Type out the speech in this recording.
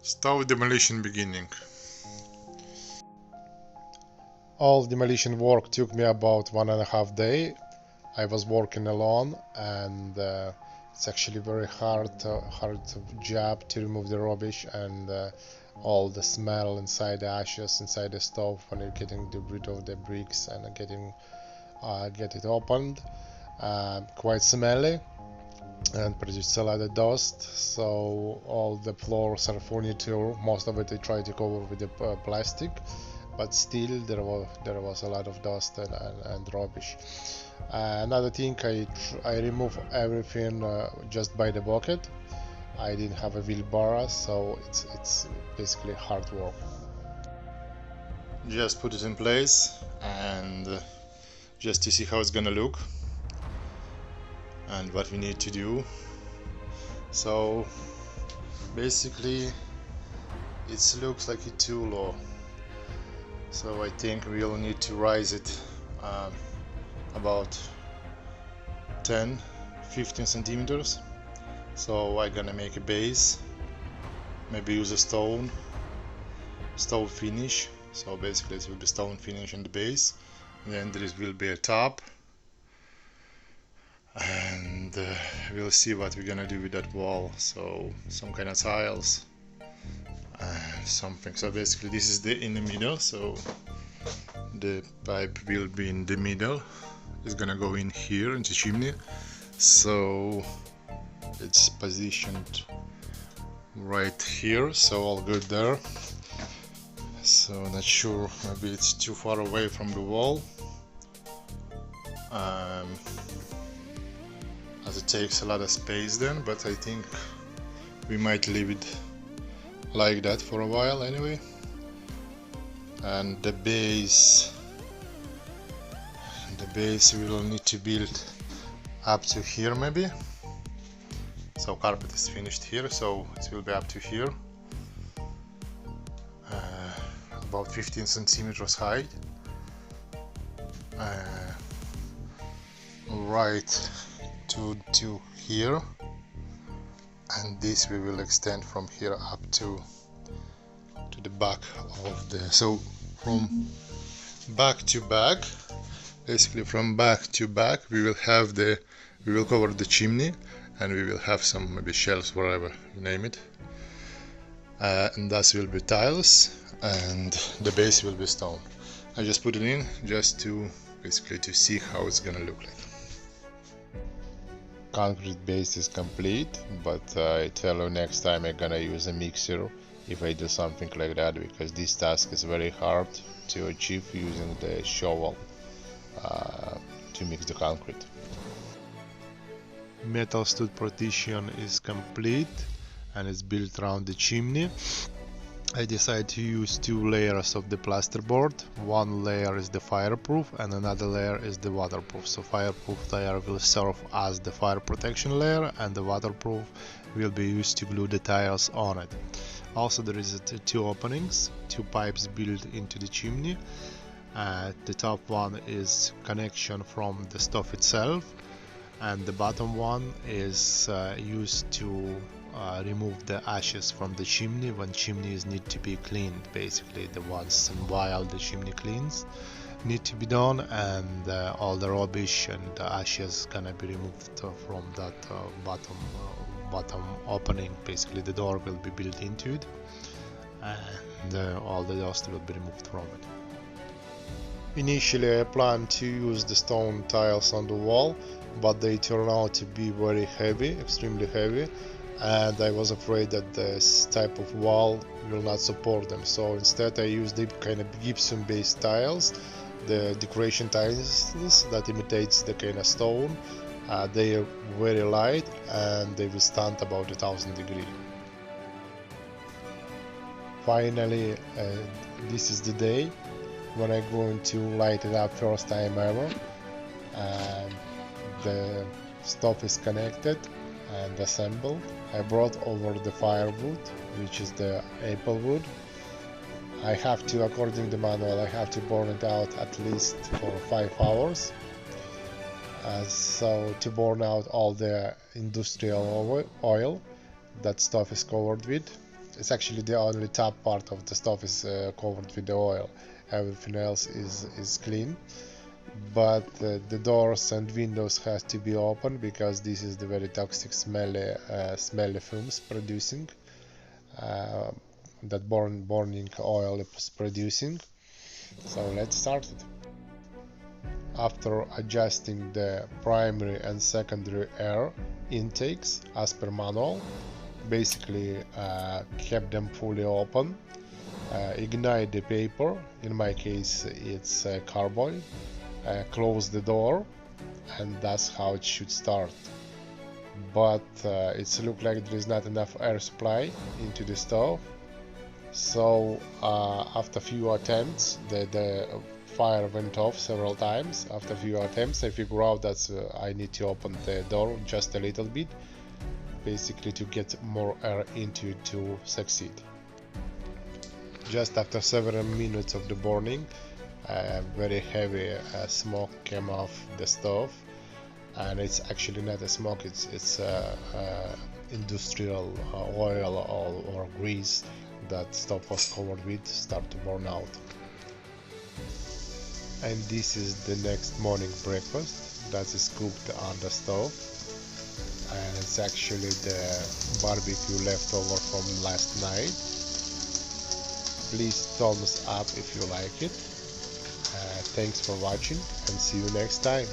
Stove demolition beginning. All demolition work took me about 1.5 days. I was working alone, and it's actually very hard job to remove the rubbish and all the smell inside the ashes inside the stove when you're getting rid of the bricks and get it opened. Quite smelly and produces a lot of dust, so all the floors and furniture, most of it I try to cover with the plastic, but still there was a lot of dust and rubbish. Another thing, I remove everything just by the bucket. I didn't have a wheelbarrow, so it's basically hard work. Just put it in place and just to see how it's gonna look and what we need to do. So basically it looks like it's too low, so I think we'll need to raise it about 10-15 centimeters. So I'm gonna make a base, maybe use a stone finish. So basically it will be stone finish on the base, and then there will be a top, and we'll see what we're gonna do with that wall. So some kind of tiles and something. So basically this is in the middle, so the pipe will be in the middle. It's gonna go in here into chimney, so it's positioned right here, so all good there. So not sure, maybe it's too far away from the wall, as it takes a lot of space then, but I think we might leave it like that for a while anyway. And the base we will need to build up to here maybe. So carpet is finished here, so it will be up to here, about 15 centimeters high, right to here, and this we will extend from here up to the back of the, so from back to back, basically from back to back we will cover the chimney, and we will have some maybe shelves, whatever you name it, and that will be tiles, and the base will be stone. I just put it in just to basically to see how it's gonna look like. Concrete base is complete, but I tell you, next time I'm gonna use a mixer if I do something like that, because this task is very hard to achieve using the shovel to mix the concrete. Metal stud partition is complete and it's built around the chimney. I decided to use 2 layers of the plasterboard. One layer is the fireproof and another layer is the waterproof. So fireproof layer will serve as the fire protection layer, and the waterproof will be used to glue the tiles on it. Also there is 2 openings, 2 pipes built into the chimney. The top one is connection from the stove itself, and the bottom one is used to remove the ashes from the chimney when chimneys need to be cleaned. Basically the once in a while the chimney cleans need to be done, and all the rubbish and the ashes gonna be removed from that bottom opening. Basically the door will be built into it, and all the dust will be removed from it. Initially I planned to use the stone tiles on the wall, but they turned out to be very heavy, extremely heavy, and I was afraid that this type of wall will not support them. So instead I used the kind of gypsum based tiles, the decoration tiles that imitates the kind of stone. They are very light and they withstand about 1000 degrees. Finally, this is the day when I'm going to light it up first time ever. The stove is connected and assembled. I brought over the firewood, which is the apple wood. I have to, according to the manual, I have to burn it out at least for 5 hours. So to burn out all the industrial oil that stuff is covered with. It's actually the only top part of the stove is covered with the oil. Everything else is clean, but the doors and windows has to be open because this is the very toxic smelly fumes producing that burning oil is producing. So let's start it. After adjusting the primary and secondary air intakes as per manual, basically kept them fully open, ignite the paper, in my case it's carbon, close the door, and that's how it should start. But it's look like there is not enough air supply into the stove, so after few attempts the fire went off several times. After few attempts I figure out that I need to open the door just a little bit, basically to get more air into it to succeed. Just after several minutes of the burning, very heavy smoke came off the stove, and it's actually not a smoke, it's industrial oil or grease that stove was covered with start to burn out. And this is the next morning breakfast that is cooked on the stove, and it's actually the barbecue leftover from last night. Please thumbs up if you like it. Thanks for watching and see you next time.